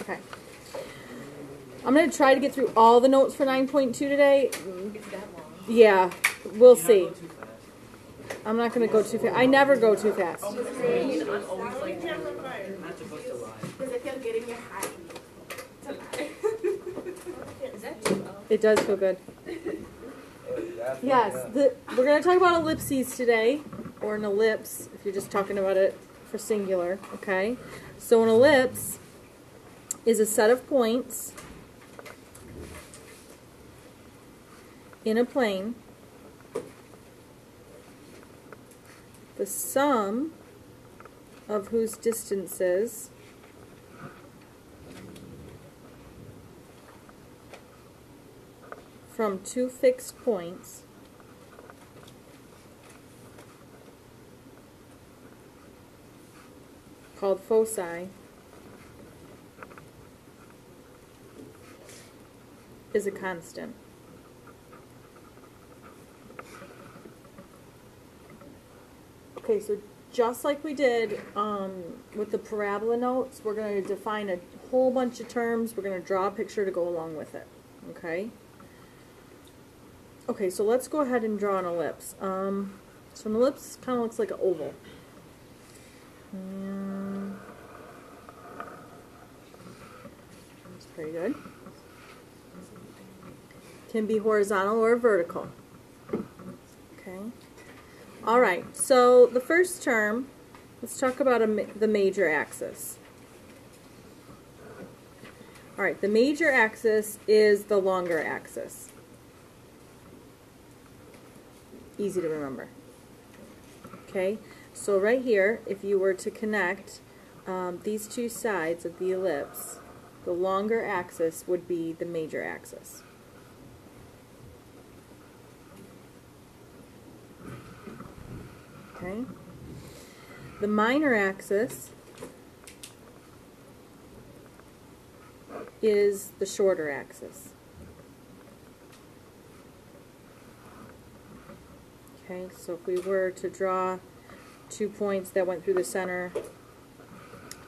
Okay. I'm going to try to get through all the notes for 9.2 today. It's that long. Yeah, we'll see. I'm not going to go too fast. I never go too fast. I'm always like, I'm not supposed to lie. Because I feel good in your heart. Is that too low? It does feel good. Yes, we're going to talk about ellipses today, or an ellipse, if you're just talking about it for singular, okay? So an ellipse is a set of points in a plane, the sum of whose distances from two fixed points called foci is a constant. Okay, so just like we did with the parabola notes, we're going to define a whole bunch of terms. We're going to draw a picture to go along with it. Okay? Okay, so let's go ahead and draw an ellipse. So an ellipse kind of looks like an oval. That's pretty good. Can be horizontal or vertical. Okay. All right, so the first term, let's talk about the major axis. All right, the major axis is the longer axis. Easy to remember. Okay, so right here, if you were to connect these two sides of the ellipse, the longer axis would be the major axis. Okay. The minor axis is the shorter axis. Okay, so if we were to draw 2 points that went through the center,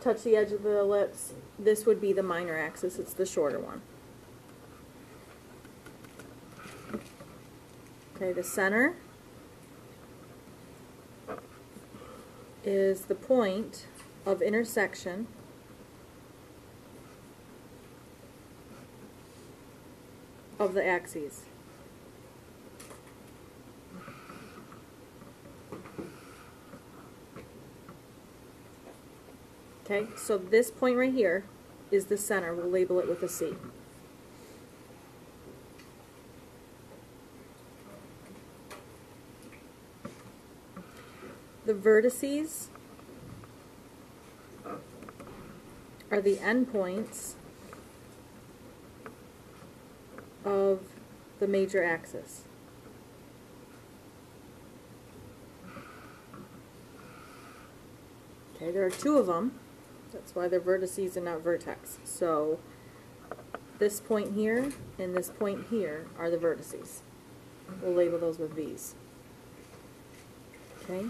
touch the edge of the ellipse, this would be the minor axis. It's the shorter one. Okay, the center is the point of intersection of the axes. Okay, so this point right here is the center. We'll label it with a C. The vertices are the endpoints of the major axis. Okay, there are two of them. That's why they're vertices and not vertex. So this point here and this point here are the vertices. We'll label those with V's. Okay.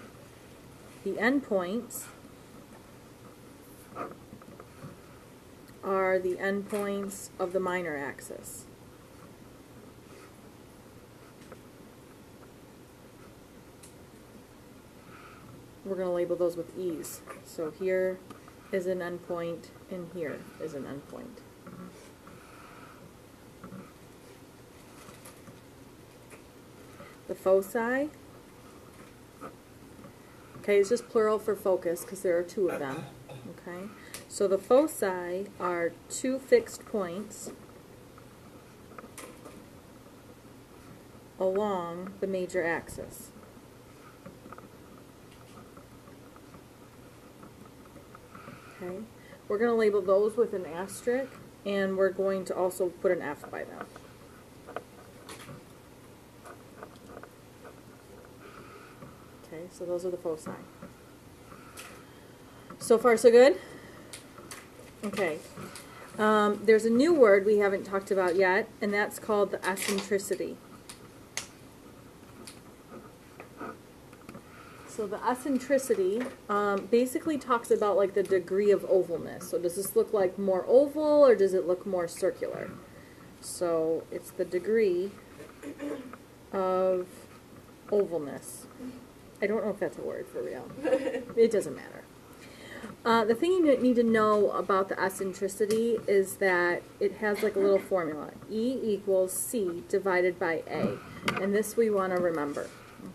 The endpoints are the endpoints of the minor axis. We're going to label those with E's. So here is an endpoint, and here is an endpoint. The foci, okay, it's just plural for focus because there are two of them. Okay, so the foci are two fixed points along the major axis. Okay, we're going to label those with an asterisk, and we're going to also put an F by them. Okay, so those are the foci. So far, so good? Okay. There's a new word we haven't talked about yet, and that's called the eccentricity. So the eccentricity basically talks about like the degree of ovalness. So does this look like more oval or does it look more circular? So it's the degree of ovalness. I don't know if that's a word for real. It doesn't matter. The thing you need to know about the eccentricity is that it has like a little formula. E equals C divided by A. And this we want to remember,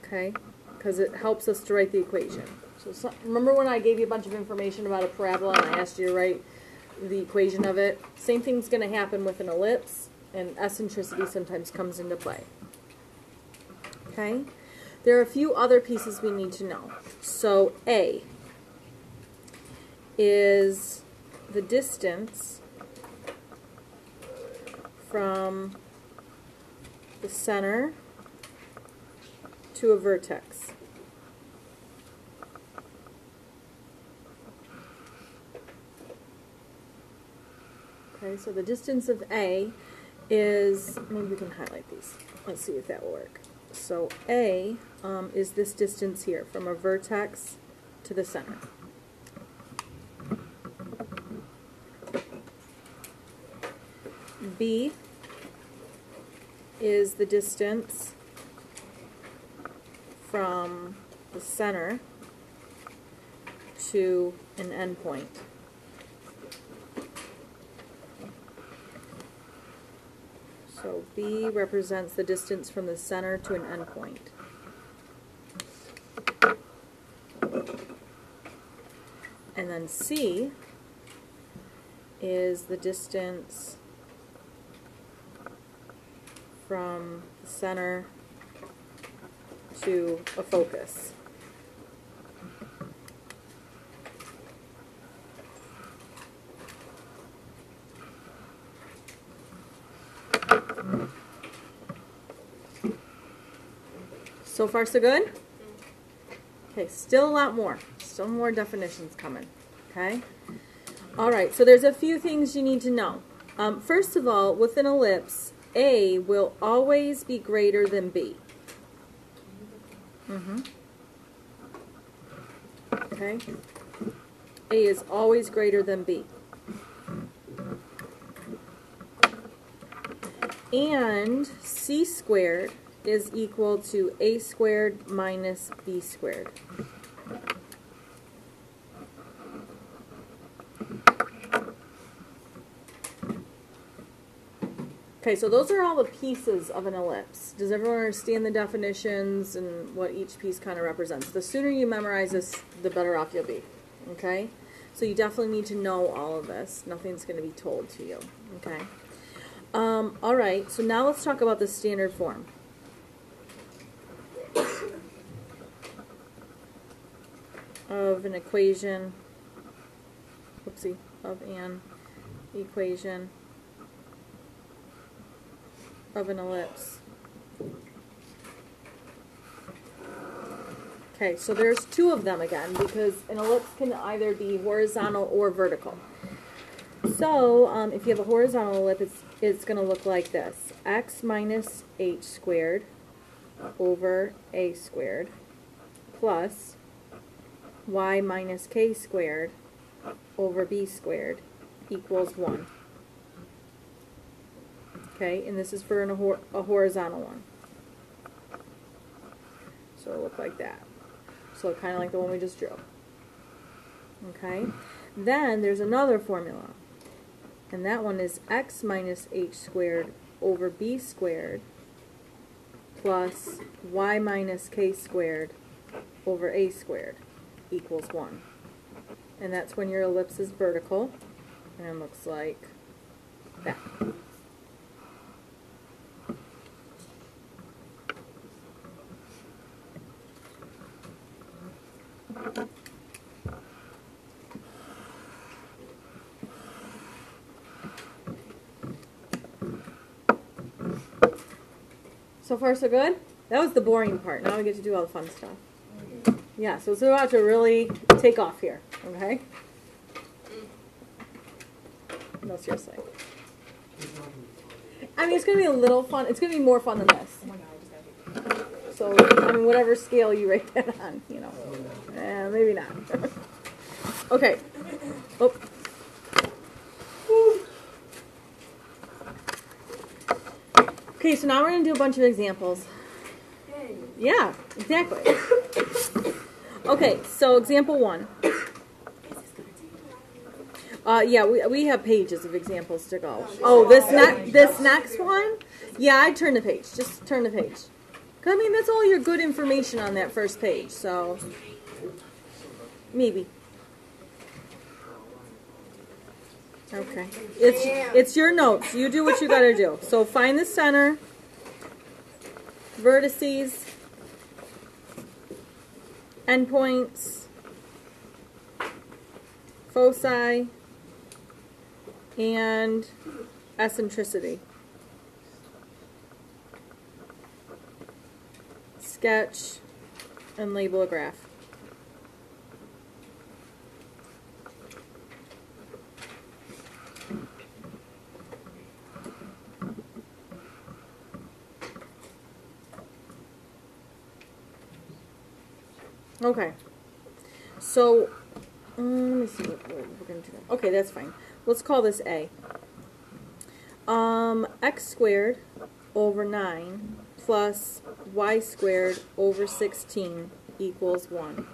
okay? Because it helps us to write the equation. So remember when I gave you a bunch of information about a parabola and I asked you to write the equation of it? Same thing's going to happen with an ellipse, and eccentricity sometimes comes into play. Okay? There are a few other pieces we need to know. So A is the distance from the center to a vertex. Okay, so the distance of A is, maybe we can highlight these. Let's see if that will work. So A is this distance here from a vertex to the center. B is the distance from the center to an endpoint. So B represents the distance from the center to an endpoint. And then C is the distance from the center to a focus. So far, so good? Okay, still a lot more. Still more definitions coming. Okay? Alright, so there's a few things you need to know. First of all, with an ellipse, A will always be greater than B. Okay? A is always greater than B. And C squared is equal to A squared minus B squared. Okay, so those are all the pieces of an ellipse. Does everyone understand the definitions and what each piece kind of represents? The sooner you memorize this, the better off you'll be. Okay? So you definitely need to know all of this. Nothing's going to be told to you. Okay? Alright, so now let's talk about the standard form. Of an equation, of an equation of an ellipse. Okay, so there's two of them again because an ellipse can either be horizontal or vertical. So if you have a horizontal ellipse, it's going to look like this. X minus h squared over a squared plus y minus k squared over b squared equals 1. Okay, and this is for a horizontal one. So it'll look like that. So kind of like the one we just drew. Okay, then there's another formula. And that one is x minus h squared over b squared plus y minus k squared over a squared equals 1. And that's when your ellipse is vertical, and it looks like that. So far, so good? That was the boring part. Now we get to do all the fun stuff. Yeah, so it's about to really take off here, okay? No, seriously. I mean, it's going to be a little fun. It's going to be more fun than this. Oh my god, I just gotta take it. So So, I mean, whatever scale you rate that on, you know. Maybe not. Okay. Oh. Okay, so now we're going to do a bunch of examples. Yeah, exactly. Okay, so example 1. Yeah, we have pages of examples to go. Oh, this next one? Yeah, I'd turn the page. Just turn the page. I mean, that's all your good information on that first page, so maybe. Okay. It's your notes. You do what you got to do. So find the center, vertices, endpoints, foci, and eccentricity. Sketch and label a graph. Okay, so let me see what we're going to do. Okay, that's fine. Let's call this A. X squared over 9 plus y squared over 16 equals 1.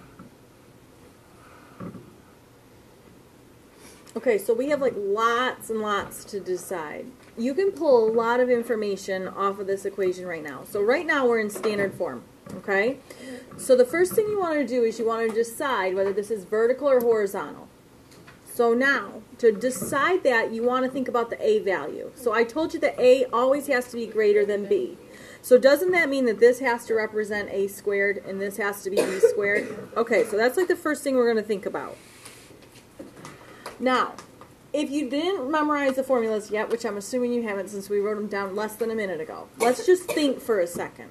Okay, so we have like lots and lots to decide. You can pull a lot of information off of this equation right now. So right now we're in standard form, okay? So the first thing you want to do is you want to decide whether this is vertical or horizontal. So now, to decide that, you want to think about the A value. So I told you that A always has to be greater than B. So doesn't that mean that this has to represent A squared and this has to be B squared? Okay, so that's like the first thing we're going to think about. Now, if you didn't memorize the formulas yet, which I'm assuming you haven't since we wrote them down less than a minute ago, let's just think for a second.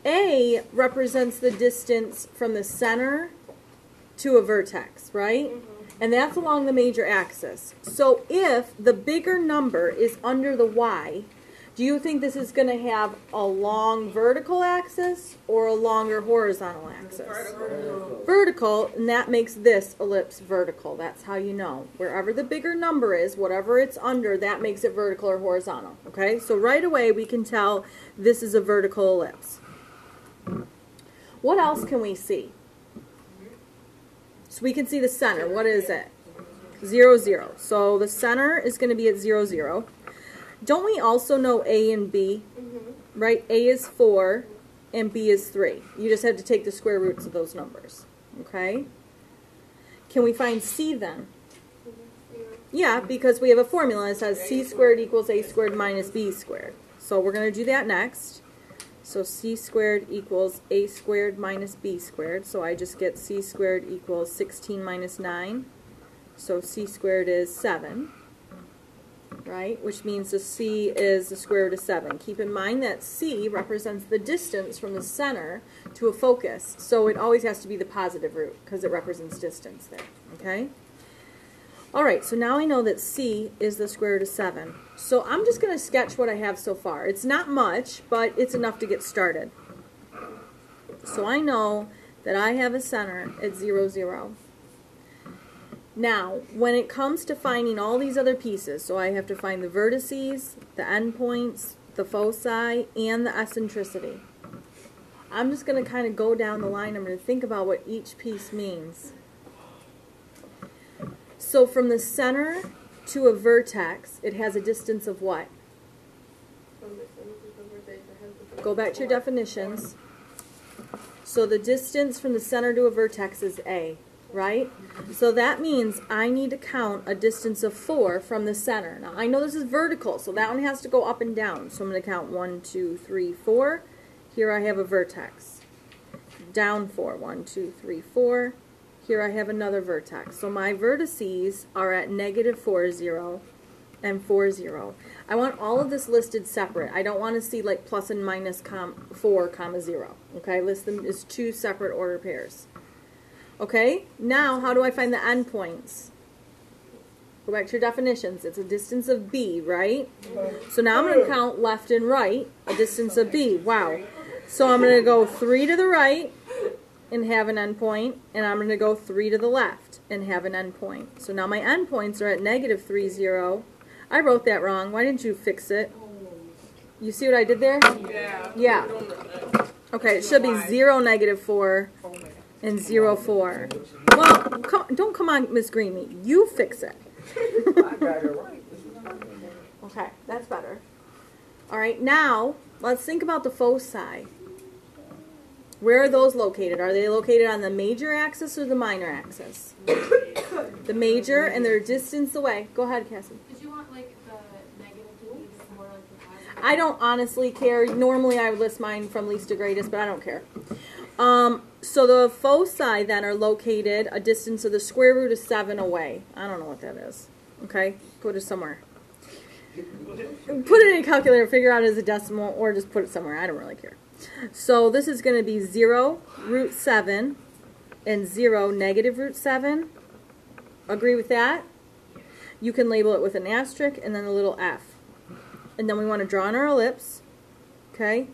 A represents the distance from the center to a vertex, right? And that's along the major axis. So if the bigger number is under the y, do you think this is going to have a long vertical axis or a longer horizontal axis? Vertical, and that makes this ellipse vertical. That's how you know. Wherever the bigger number is, whatever it's under, that makes it vertical or horizontal. Okay? So right away we can tell this is a vertical ellipse. What else can we see? So we can see the center. What is it? 0, 0. So the center is going to be at 0, 0. Don't we also know A and B? Right? A is 4 and B is 3. You just have to take the square roots of those numbers. Okay? Can we find C then? Yeah, because we have a formula that says C squared equals A squared minus B squared. So we're going to do that next. So C squared equals A squared minus B squared. So I just get C squared equals 16 minus 9. So C squared is 7. Right? Which means the C is the square root of 7. Keep in mind that C represents the distance from the center to a focus. So it always has to be the positive root because it represents distance there. Okay? Alright, so now I know that C is the square root of 7. So I'm just going to sketch what I have so far. It's not much, but it's enough to get started. So I know that I have a center at 0, 0. Now, when it comes to finding all these other pieces, so I have to find the vertices, the endpoints, the foci, and the eccentricity. I'm just going to kind of go down the line. I'm going to think about what each piece means. So from the center to a vertex, it has a distance of what? Go back to your definitions. So the distance from the center to a vertex is A, right? So that means I need to count a distance of 4 from the center. Now I know this is vertical, so that one has to go up and down. So I'm going to count 1, 2, 3, 4. Here I have a vertex. Down 4. 1, 2, 3, 4. Here I have another vertex. So my vertices are at negative 4, 0 and 4, 0. I want all of this listed separate. I don't want to see like plus and minus 4, 0. Okay, list them as 2 separate order pairs. Okay, now how do I find the endpoints? Go back to your definitions. It's a distance of B, right? So now I'm going to count left and right, a distance of B. Wow. So I'm going to go 3 to the right and have an endpoint, and I'm going to go 3 to the left and have an endpoint. So now my endpoints are at negative 3, 0. I wrote that wrong. Why didn't you fix it? You see what I did there? Yeah. Yeah. Okay, it should be 0, negative 4, and 0, 4. Well, don't come on, Miss Greenmeat. You fix it. Okay, that's better. All right, now let's think about the foci. Where are those located? Are they located on the major axis or the minor axis? The major, and their distance away. Go ahead, Cassie. Did you want like the negative to be more like the positive? I don't honestly care. Normally I would list mine from least to greatest, but I don't care. So the foci then are located a distance of the square root of 7 away. I don't know what that is. Okay? Go to somewhere. Put it in a calculator, figure out as a decimal, or just put it somewhere. I don't really care. So this is going to be 0, root 7, and 0, negative root 7. Agree with that? You can label it with an asterisk and then a little f. And then we want to draw on our ellipse. Okay?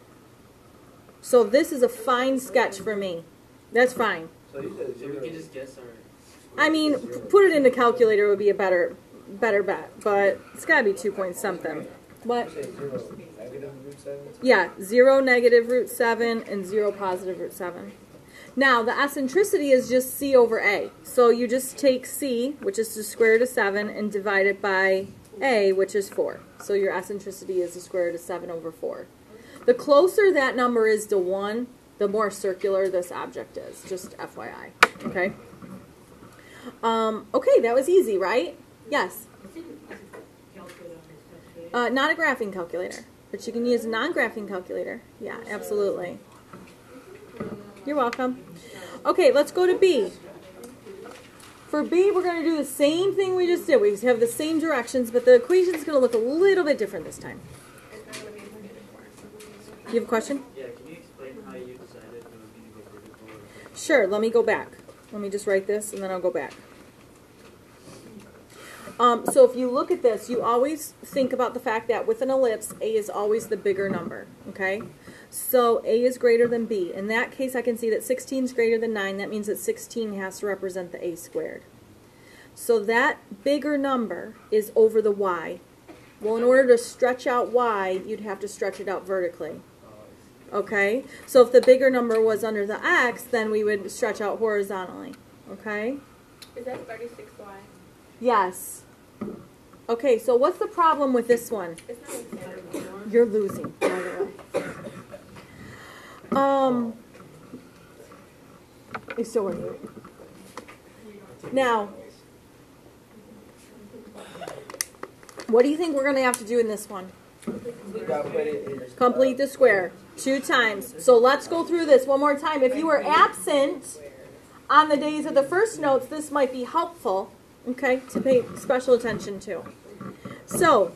So this is a fine sketch for me. That's fine. So we can just guess our... I mean, put it in the calculator would be a better bet, but it's got to be 2 point something. What? Yeah, 0, negative root 7, and 0, positive root 7. Now, the eccentricity is just c over a. So you just take c, which is the square root of 7, and divide it by a, which is 4. So your eccentricity is the square root of 7 over 4. The closer that number is to 1, the more circular this object is. Just FYI. Okay? Okay, that was easy, right? Yes? Not a graphing calculator, but you can use a non-graphing calculator. Yeah, absolutely. You're welcome. Okay, let's go to B. For B, we're going to do the same thing we just did. We have the same directions, but the equation is going to look a little bit different this time. You have a question? Yeah, can you explain how you decided it would be vertical? Sure, let me go back. Let me just write this, and then I'll go back. So if you look at this, you always think about the fact that with an ellipse, A is always the bigger number, okay? So A is greater than B. In that case, I can see that 16 is greater than 9. That means that 16 has to represent the A squared. So that bigger number is over the Y. Well, in order to stretch out Y, you'd have to stretch it out vertically. Okay? So if the bigger number was under the X, then we would stretch out horizontally. Okay? Is that 36y? Yes. Okay, so what's the problem with this one? It's not exactly. You're losing, by the way. It's still working. Now, what do you think we're going to have to do in this one? Complete the square 2 times. So let's go through this one more time. If you were absent on the days of the first notes, this might be helpful, okay, to pay special attention to. So,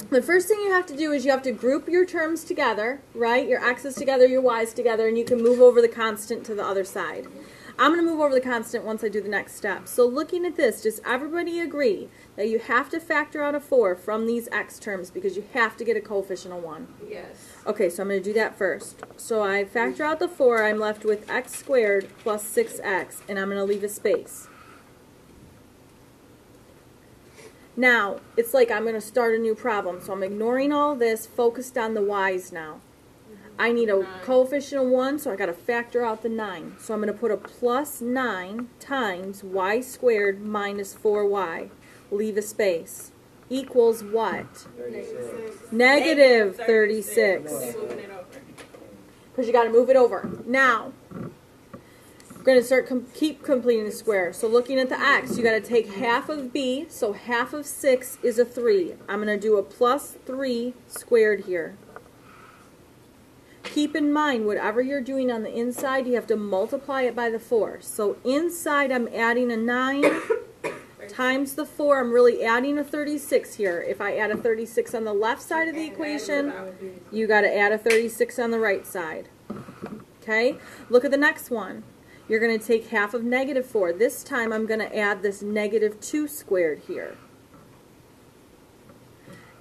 the first thing you have to do is you have to group your terms together, right? Your x's together, your y's together, and you can move over the constant to the other side. I'm going to move over the constant once I do the next step. So looking at this, does everybody agree that you have to factor out a 4 from these x terms because you have to get a coefficient of 1? Yes. Okay, so I'm going to do that first. So I factor out the 4, I'm left with x squared plus 6x, and I'm going to leave a space. Now, it's like I'm going to start a new problem, so I'm ignoring all this, focused on the y's now. I need a coefficient of 1, so I got to factor out the 9. So I'm going to put a plus 9 times y squared minus 4y. Leave a space. Equals what? 36. Negative 36. Moving it over. Because you got to move it over. Now, we're going to keep completing the square. So looking at the x, you got to take half of b, so half of 6 is a 3. I'm going to do a plus 3 squared here. Keep in mind, whatever you're doing on the inside, you have to multiply it by the 4. So inside, I'm adding a 9 times the 4. I'm really adding a 36 here. If I add a 36 on the left side of the equation, you got to add a 36 on the right side. Okay? Look at the next one. You're going to take half of negative 4. This time, I'm going to add this negative 2 squared here.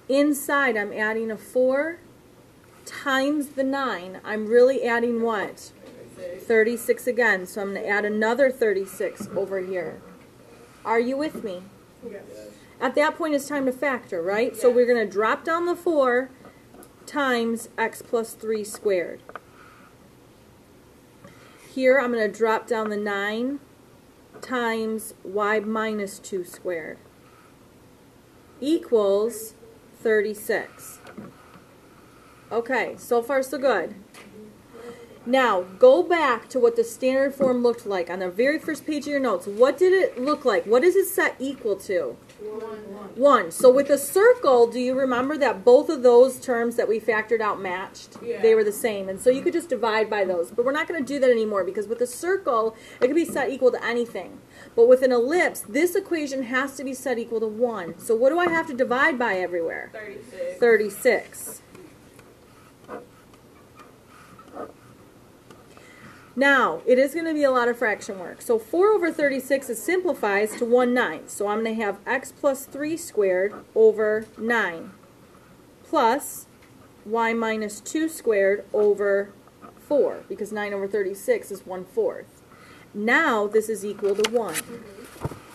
Inside, I'm adding a 4 times the 9, I'm really adding what? 36 again. So I'm going to add another 36 over here. Are you with me? Yes. At that point, it's time to factor, right? So we're going to drop down the 4 times x plus 3 squared. Here, I'm going to drop down the 9 times y minus 2 squared equals 36. Okay, so far so good. Now, go back to what the standard form looked like on the very first page of your notes. What did it look like? What is it set equal to? 1. So with a circle, do you remember that both of those terms that we factored out matched? Yeah. They were the same. And so you could just divide by those. But we're not going to do that anymore because with a circle, it can be set equal to anything. But with an ellipse, this equation has to be set equal to 1. So what do I have to divide by everywhere? 36. 36. Now, it is going to be a lot of fraction work. So 4 over 36 it simplifies to 1/9. So I'm going to have x plus 3 squared over 9 plus y minus 2 squared over 4, because 9 over 36 is 1/4. Now this is equal to 1.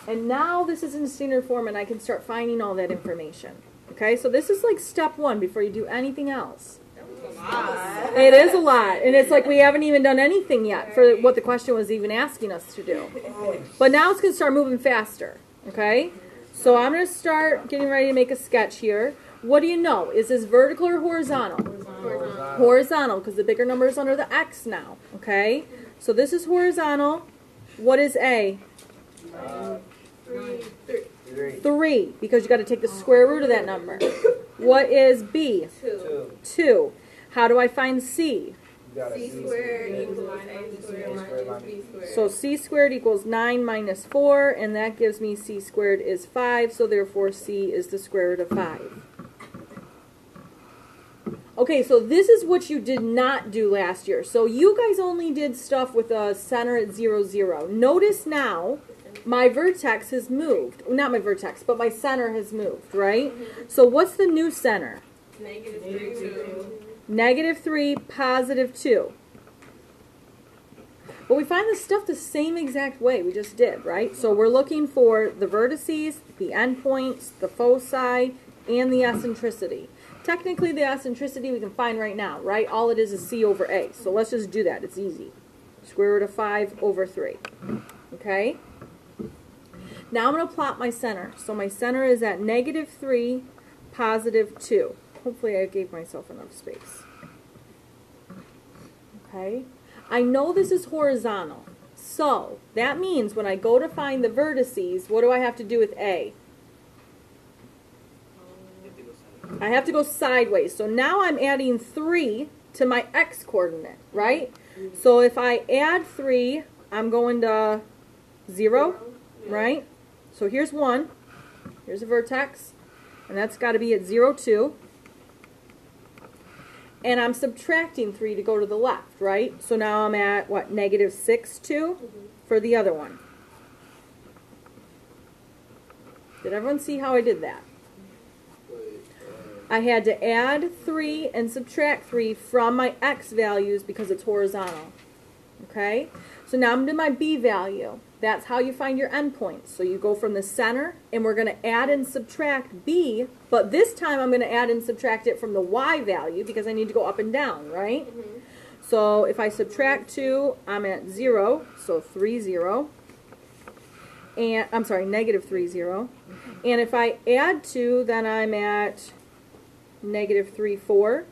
And now this is in standard form and I can start finding all that information. Okay, so this is like step 1 before you do anything else. It is a lot, and it's like we haven't even done anything yet for what the question was even asking us to do. But now it's going to start moving faster, okay? So I'm going to start getting ready to make a sketch here. What do you know? Is this vertical or horizontal? Horizontal, because the bigger number is under the x now, okay? So this is horizontal. What is A? 3, because you got to take the square root of that number. What is B? 2. How do I find C? C squared equals A squared minus B squared. So C squared equals 9 minus 4, and that gives me C squared is 5, so therefore C is the square root of 5. Okay, so this is what you did not do last year. So you guys only did stuff with a center at 0, 0. Notice now my vertex has moved. Not my vertex, but my center has moved, right? So what's the new center? -3, 2. -3, +2. But we find this stuff the same exact way we just did, right? So we're looking for the vertices, the endpoints, the foci, and the eccentricity. Technically, the eccentricity we can find right now, right? All it is C over A. So let's just do that. It's easy. Square root of 5 over 3. Okay? Now I'm going to plot my center. So my center is at -3, +2. Hopefully I gave myself enough space. Okay? I know this is horizontal. So that means when I go to find the vertices, what do I have to do with A? I have to go sideways. So now I'm adding 3 to my x coordinate, right? So if I add 3, I'm going to 0, right? So here's 1. Here's a vertex. And that's got to be at 0, 2. And I'm subtracting 3 to go to the left, right? So now I'm at, what, -6, 2 for the other one. Did everyone see how I did that? I had to add 3 and subtract 3 from my x values because it's horizontal. Okay? So now I'm to my b value. That's how you find your endpoints. So you go from the center, and we're going to add and subtract b, but this time I'm going to add and subtract it from the y value because I need to go up and down, right? So if I subtract 2, I'm at 0, so 3, 0. And I'm sorry, -3, 0. And if I add 2, then I'm at -3, 4.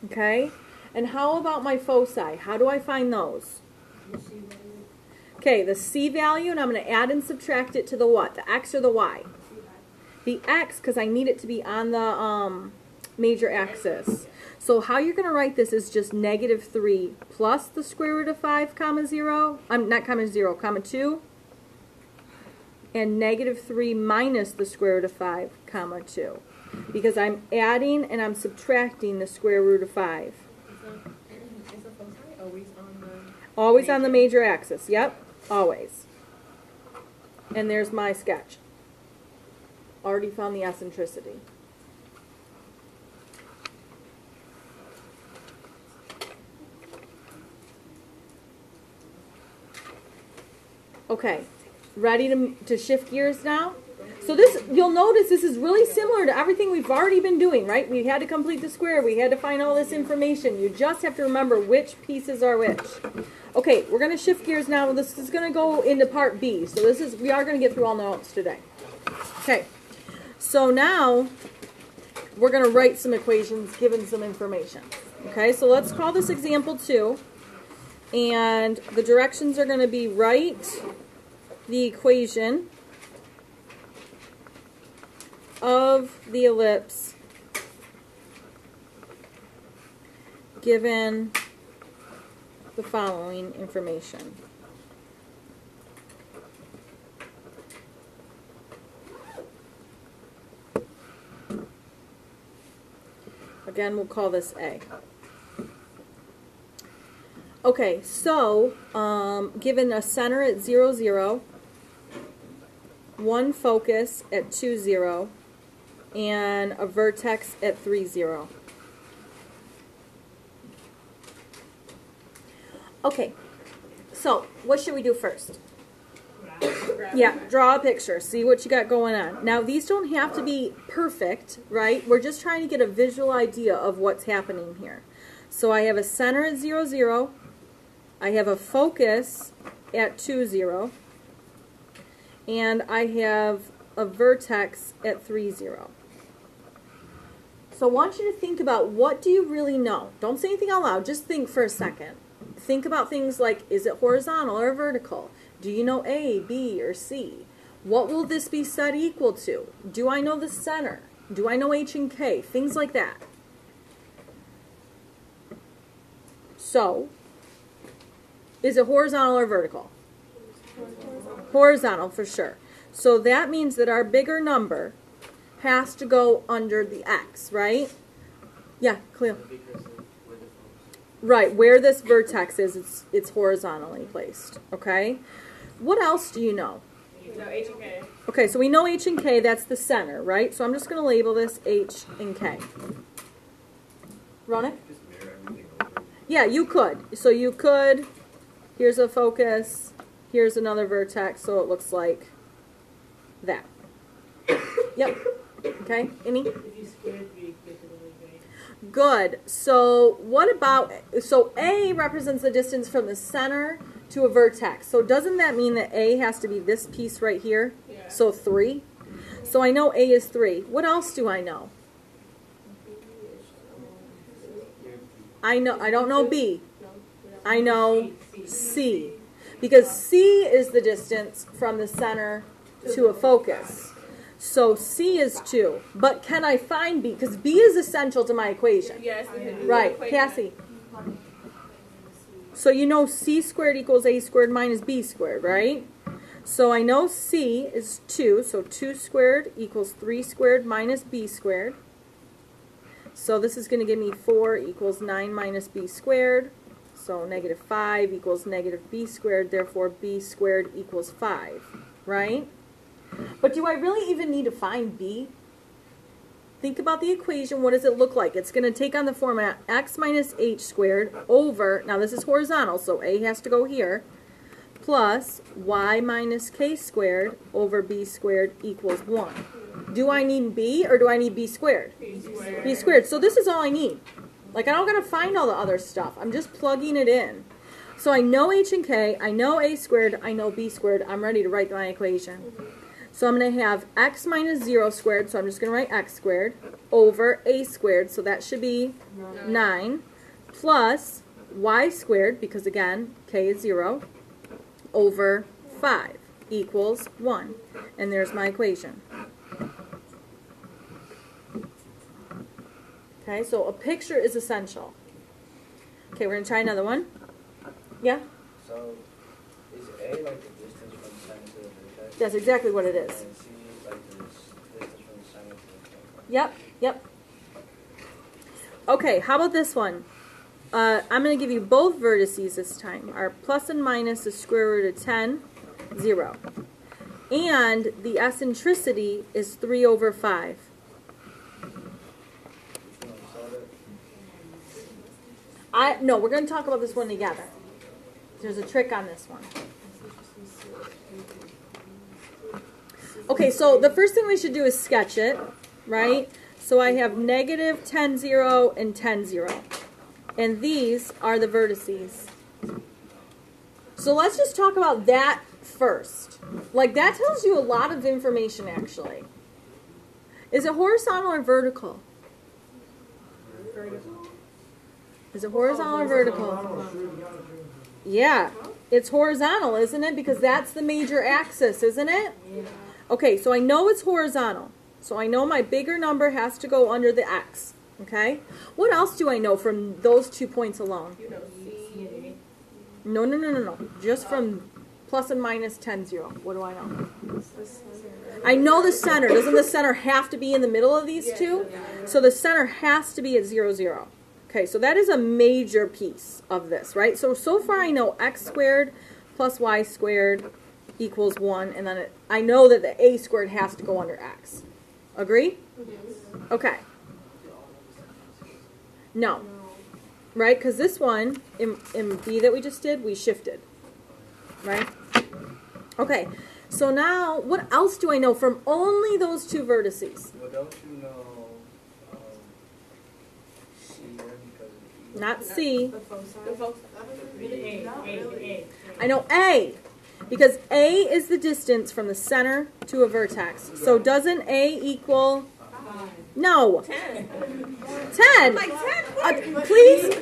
Okay? And how about my foci? How do I find those? Okay, the c value, and I'm going to add and subtract it to the what? The x or the y? The x, because I need it to be on the major axis. So how you're going to write this is just -3 plus the square root of 5, comma 0. Not comma 0, comma 2. And -3 minus the square root of 5, comma 2. Because I'm adding and I'm subtracting the square root of 5. Is the foci always on the... Always on the major axis. Yep, always. And there's my sketch. Already found the eccentricity. Okay, ready to shift gears now? So this, you'll notice this is really similar to everything we've already been doing, right? We had to complete the square. We had to find all this information. You just have to remember which pieces are which. Okay, we're going to shift gears now. This is going to go into part B. So we are going to get through all notes today. Okay, so now we're going to write some equations given some information. Okay, so let's call this example 2. And the directions are going to be write the equation of the ellipse given the following information. Again, we'll call this A. Okay, so given a center at 0, 0, one focus at 2, 0, and a vertex at 3, 0. Okay, so what should we do first? Yeah, draw a picture. See what you got going on. Now, these don't have to be perfect, right? We're just trying to get a visual idea of what's happening here. So I have a center at 0, 0. I have a focus at 2, 0. And I have a vertex at 3, 0. So I want you to think about, what do you really know? Don't say anything out loud. Just think for a second. Think about things like, is it horizontal or vertical? Do you know A, B, or C? What will this be set equal to? Do I know the center? Do I know H and K? Things like that. So, is it horizontal or vertical? Horizontal for sure. So that means that our bigger number has to go under the X, right? Yeah, Cleo. Right, where this vertex is, it's horizontally placed, okay? What else do you know? No, H and K. Okay, so we know H and K, that's the center, right? So I'm just going to label this H and K. Ronick? Yeah, you could. So you could, here's a focus, here's another vertex, so it looks like that. Yep. Okay, Amy? Good. So what about, so A represents the distance from the center to a vertex. So doesn't that mean that A has to be this piece right here? Yeah. So 3. So I know A is 3. What else do I know? I don't know B. I know C. Because C is the distance from the center to a focus. So C is 2. But can I find B? Because B is essential to my equation. Yes. Right. Cassie. So you know C squared equals A squared minus B squared, right? So I know C is 2. So 2 squared equals 3 squared minus B squared. So this is going to give me 4 equals 9 minus B squared. So negative 5 equals negative B squared. Therefore, B squared equals 5, right? But do I really even need to find B? Think about the equation. What does it look like? It's going to take on the format x minus h squared over, now this is horizontal, so A has to go here, plus y minus k squared over B squared equals 1. Do I need B or do I need B squared? B squared. B squared. So this is all I need. Like, I don't got to find all the other stuff. I'm just plugging it in. So I know h and k, I know a squared, I know b squared. I'm ready to write my equation. So I'm going to have x minus 0 squared, so I'm just going to write x squared, over a squared, so that should be 9, plus y squared, because again, k is 0, over 5 equals 1. And there's my equation. Okay, so a picture is essential. Okay, we're going to try another one. Yeah? So, is A like the distance from the center to the vertex? That's exactly what it is. And C like the distance from the center to the vertex? Yep, yep. Okay, how about this one? I'm going to give you both vertices this time. Our plus and minus is square root of 10, 0. And the eccentricity is 3 over 5. No, we're going to talk about this one together. There's a trick on this one. Okay, so the first thing we should do is sketch it, right? So I have negative 10, 0, and 10, 0. And these are the vertices. So let's just talk about that first. Like, that tells you a lot of information, actually. Is it horizontal or vertical? Is it horizontal or vertical? Yeah, it's horizontal, isn't it? Because that's the major axis, isn't it? Okay, so I know it's horizontal. So I know my bigger number has to go under the x. Okay? What else do I know from those 2 points alone? No. Just from plus and minus 10, 0. What do I know? I know the center. Doesn't the center have to be in the middle of these two? So the center has to be at 0, 0. Okay, so that is a major piece of this, right? So far I know x squared plus y squared equals 1, and then I know that the a squared has to go under x. Agree? Okay. No. Right? Because this one, in B that we just did, we shifted. Right? Okay. So now, what else do I know from only those two vertices? Well, don't you know C then because of E? Not C. A. I know A. Because A is the distance from the center to a vertex. So doesn't A equal... No. 10. 10. Like 10? Please,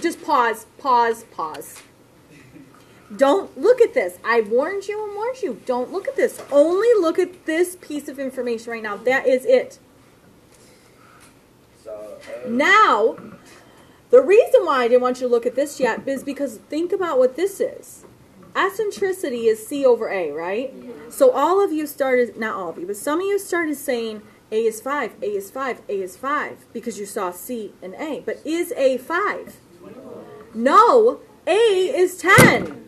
just pause. Don't look at this. I warned you and warned you. Don't look at this. Only look at this piece of information right now. That is it. So, Now, the reason why I didn't want you to look at this yet is because think about what this is. Eccentricity is C over A, right? So all of you started, not all of you, but some of you started saying A is 5, A is 5, A is 5, because you saw C and A. But is A 5? No, A is 10.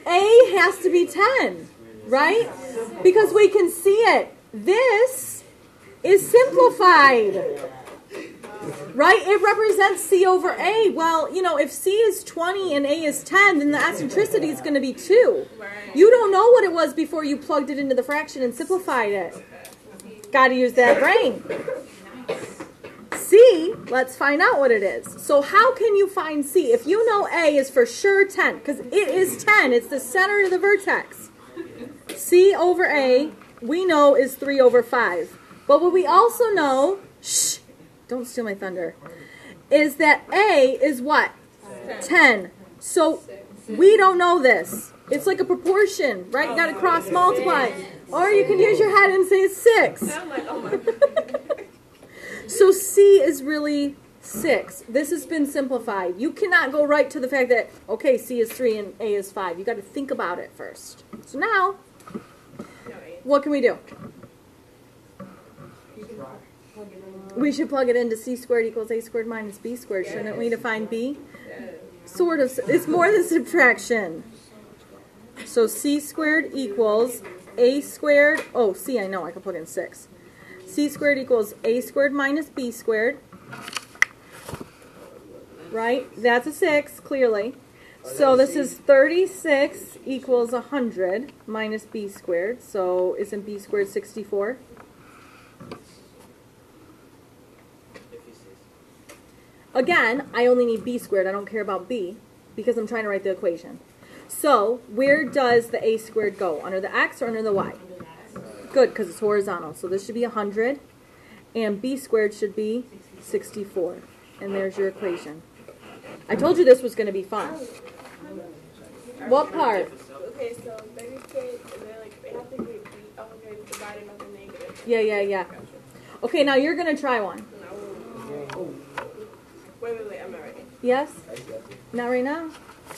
A has to be 10, right? Because we can see it. This is simplified. Right? It represents C over A. Well, you know, if C is 20 and A is 10, then the eccentricity is going to be 2. You don't know what it was before you plugged it into the fraction and simplified it. Got to use that brain. C, let's find out what it is. So how can you find C? If you know A is for sure 10, because it is 10. It's the center of the vertex. C over A, we know, is 3 over 5. But what we also know... Shh. Don't steal my thunder, is that A is what? 10. So we don't know this. It's like a proportion, right? You got to cross multiply. Or you can use your head and say 6. So C is really 6. This has been simplified. You cannot go right to the fact that, okay, C is 3 and A is 5. You got to think about it first. So now, what can we do? We should plug it into C squared equals A squared minus B squared, shouldn't we, to find B? Sort of. It's more than subtraction. So C squared equals A squared. Oh, C, I know. I can plug in 6. C squared equals A squared minus B squared. Right? That's a 6, clearly. So this is 36 equals 100 minus B squared. So isn't B squared 64? Again, I only need B squared. I don't care about B because I'm trying to write the equation. So where does the A squared go? Under the X or under the Y? Good, because it's horizontal. So this should be 100. And B squared should be 64. And there's your equation. I told you this was going to be fun. What part? Okay, so 36, and then like, they have to be 100 divided by the negative. Yeah. Okay, now you're going to try one. Wait, I'm not ready. Yes? Not right now.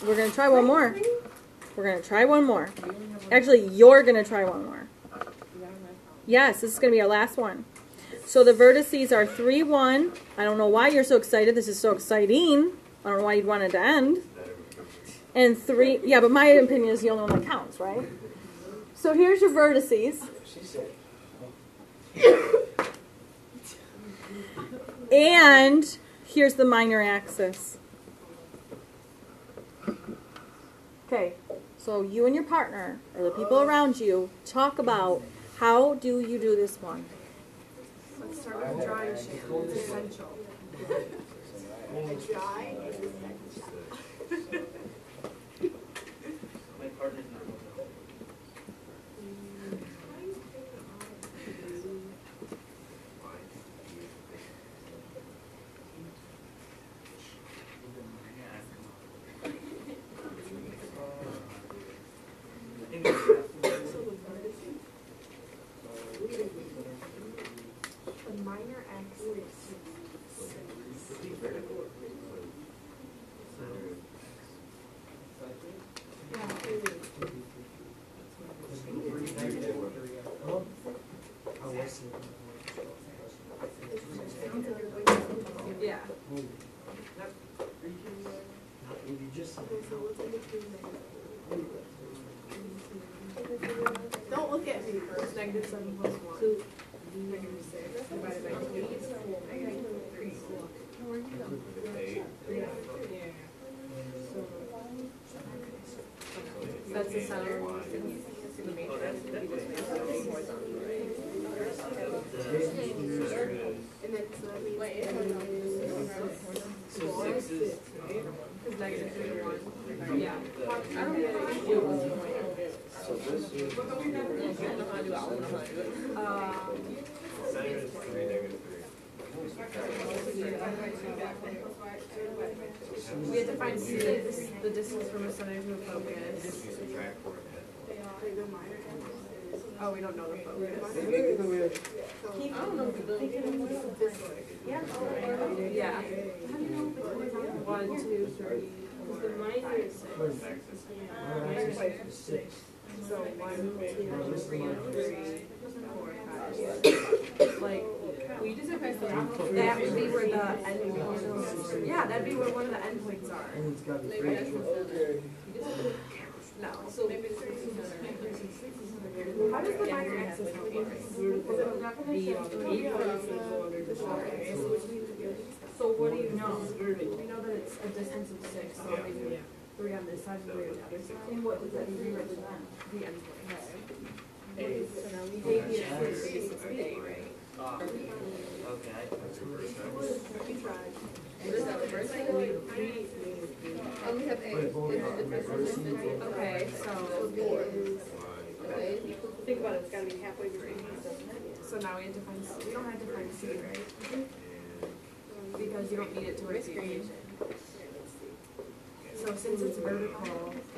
We're going to try one more. We're going to try one more. Actually, you're going to try one more. Yes, this is going to be our last one. So the vertices are 3, 1. I don't know why you're so excited. This is so exciting. I don't know why you'd want it to end. And 3, yeah, but my opinion is the only one that counts, right? So here's your vertices. And here's the minor axis. Okay, So you and your partner, or the people around you, talk about how do you do this one. Let's start with drawing shape. It's essential. A drawing is essential. My partner's not with The minor axis. Yeah. Don't look at me first. -7 plus 1. -6 divided by 2 is -3. That's the center. The major axis would be this way. And then so that means So 6 is because -3 1. Yeah. I don't get it. so this is center is 3, -3. We have to find C, the distance from a center to a focus. Oh, we don't know the focus. I don't know this way. Yeah. Yeah. How do you know if it's horizontal? 1, 2, 3. Because the minor is 6. So 1, 2, 3, 4, 5. Like, we just have that would be where the endpoints. Yeah, that'd be where one of the endpoints are. Maybe that's the center. No. So maybe the how does the minor axis help us? So what do you know? We know that it's a distance of 6, so maybe 3 on this side and 3 on the other side. And what does that represent? The endpoint. So now we have A, right? okay. We tried. Is that the first thing? Oh, we have A. Okay, so Okay. think about it, it's gotta be halfway between these, doesn't it? So now we have to find C. We don't have to find C, right? Because you don't need it to write the equation. So since it's vertical, I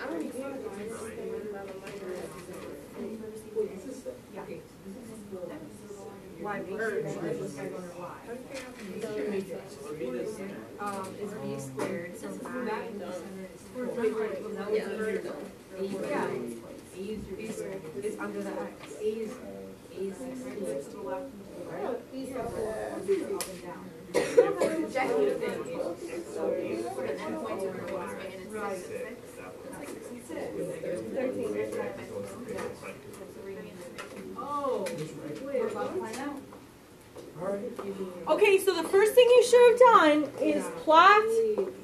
don't even know. Yeah. Why verge? Is B squared, so 9. Yeah, vertical. Yeah. B squared is under the X. A is 6 to the left and to the right. Up and down. Jackie, So you put an endpoint in the y and it's Right. 6. Oh, we're about to find out. Okay, so the first thing you should have done is plot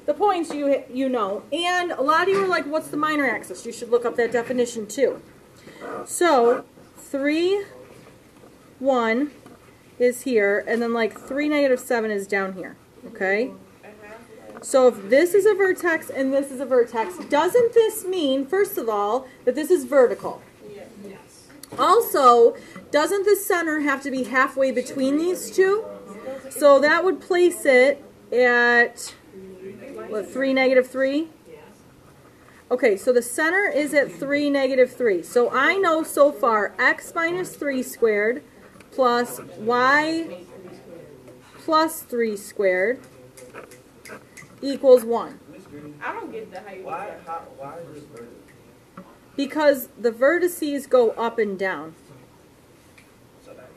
the points you know. And a lot of you are like, what's the minor axis? You should look up that definition too. So 3, 1 is here, and then like 3, -7 is down here. Okay? So if this is a vertex and this is a vertex, doesn't this mean, first of all, that this is vertical? Yes. Also, doesn't the center have to be halfway between these two? So that would place it at, what, 3, -3? Okay, so the center is at 3, -3. So I know so far x minus 3 squared plus y plus 3 squared equals 1. I don't get that. Why is this vertical? Because the vertices go up and down. So that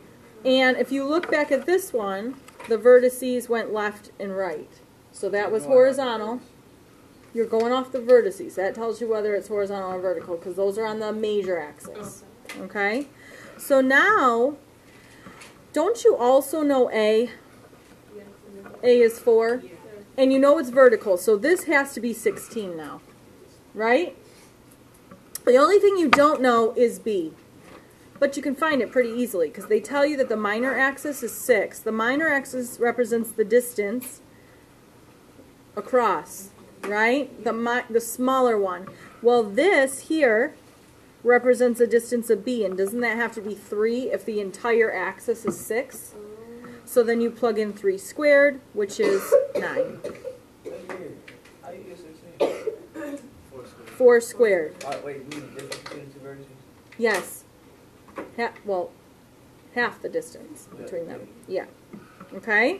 And if you look back at this one, the vertices went left and right. So that was horizontal. You're going off the vertices. That tells you whether it's horizontal or vertical, because those are on the major axis. Okay? So now, don't you also know A? A is 4. And you know it's vertical, so this has to be 16 now. right? The only thing you don't know is B. But you can find it pretty easily because they tell you that the minor axis is 6. The minor axis represents the distance across, right? The smaller one. Well, this here represents a distance of B, and doesn't that have to be 3 if the entire axis is 6? So then you plug in 3 squared, which is 9. That's weird. How do you get 16? 4 squared. Wait, you mean the difference between the two vertices? Yes. Well, half the distance between them. Yeah. Okay?